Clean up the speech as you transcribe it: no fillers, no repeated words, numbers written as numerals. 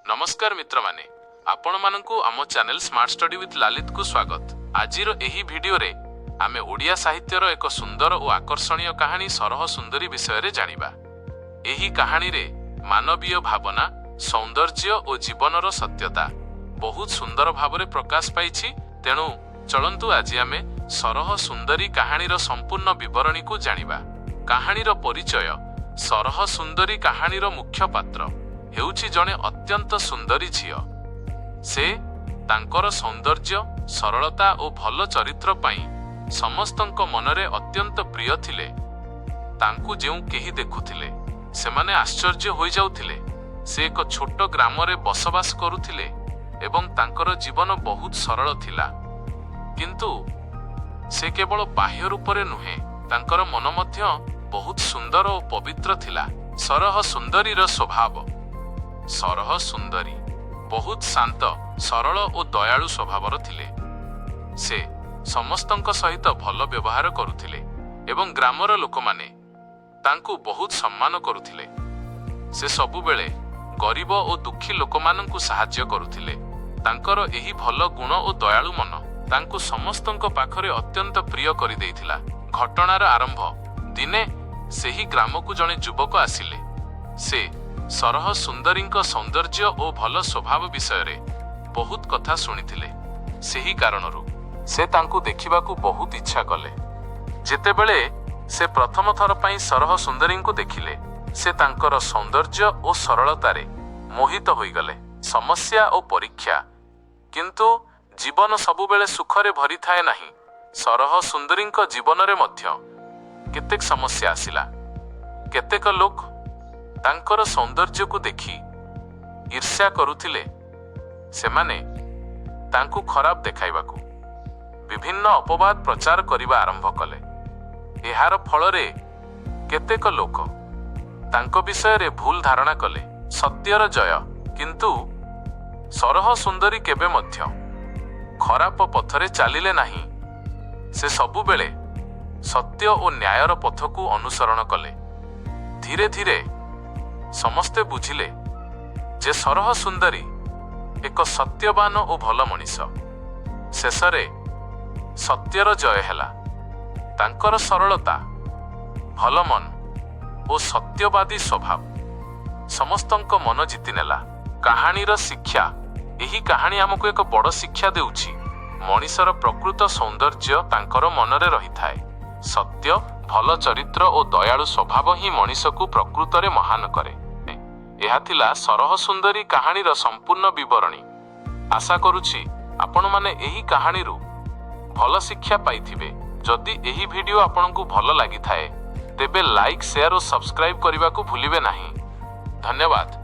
नमस्कार मित्र माने आपण मानकु आम channel smart study with Lalit को स्वागत। आजिर एही वीडियो रे आमे ओडिया साहित्यर एक सुंदर और आकर्षणीय कहानी सरह सुंदरी विषय रे जानिबा। एही कहानी रे मानवीय भावना, सौंदर्य और जीवनर सत्यता बहुत सुंदर भाव में प्रकाश पाइछि। तेणु चलंतु आज आमे सरह सुंदरी कहानीर संपूर्ण विवरणी को जानिबा। कहानीर परिचय। सरह सुंदरी कहानीर मुख्य पात्र हेउछि जणे अत्यंत सुंदरी झियो। से तांकर सौंदर्य, सरलता और भल चरित्र पाई समस्तंक मनरे अत्यंत प्रिय थिले। तांकु जेउ केही देखुथिले सेमाने आश्चर्य होई जाउथिले। से एक छोट ग्राम रे बसवास करुथिले एवं तांकर जीवन बहुत सरल थिला। किंतु से केवल बाह्य रूप रे नुहे, तांकर मन मध्य बहुत सुंदर और पवित्र थिला। सरह सुंदरीर स्वभाव। सरह सुंदरी बहुत शांत, सरल और दयालु स्वभावर थिले। से समस्तंक सहित भल व्यवहार करुथिले एवं ग्रामर लोक माने तांकु बहुत सम्मान करुथिले। से सबुबेले गरीब और दुखी लोकमानंकु सहाय्य करुथिले। तांकर एही भल गुण और दयालु मन तांकु समस्तंक पाखरे अत्यंत प्रिय करि देइथिला। घटनार आरंभ। दिने सेही ग्रामकु जणे युवक आसिले। से सरह सुंदरींक सौंदर्य और भल स्वभाव विषय रे बहुत कथा सुनिथिले। सेही कारणरू से तांकु देखिबाकू बहुत इच्छा कले। जेतेबेले से प्रथम थर पई सरह सुंदरींकु देखिले, से तांकर सौंदर्य और सरलतारे मोहित होई गले। समस्या और परीक्षा। किंतु जीवन सबुबेले सुखरे भरी थाए नाही। सरह सुंदरींक जीवन रे मध्य केतेक समस्या आसिला। केतेक लोक तांकर सौंदर्य को देखि ईर्ष्या करुथिले। सेमाने तांकु खराब देखाइबाकू विभिन्न अपवाद प्रचार करिबा आरंभ कले। एहार फलरे केतेक लोक तांको विषय रे भूल धारणा कले। सत्यर जय। किंतु सरह सुंदरी केबे मध्य खराब पथरे चालिले नाही। से सबुबेले सत्य और न्यायर पथ को अनुसरण कले। धीरे धीरे समस्ते बुझिले जे सरह सुंदरी एक सत्यवान और भल मनीष। शेषरे सत्यर जय हेला। तांकर सरलता, भल मन और सत्यवादी स्वभाव समस्तंक मन जीति नेला। कहानीर शिक्षा। एही कहानी आमको एक बड़ शिक्षा देउछि। मनीषर प्रकृत सौंदर्य तांकर मनरे रही थाए। सत्य, भल चरित्र और दयालु स्वभाव ही मनीष को प्रकृत रे महान करे। यह थिला सरह सुंदरी कहानीर संपूर्ण विवरणी। आशा करुछि आपण माने एही कहानीरू भल शिक्षा पाइथिबे। जदि एही वीडियो आपनकु भल लागि थाए तेबे लाइक, शेयर और सब्सक्राइब करने को भूलिबे नहीं। धन्यवाद।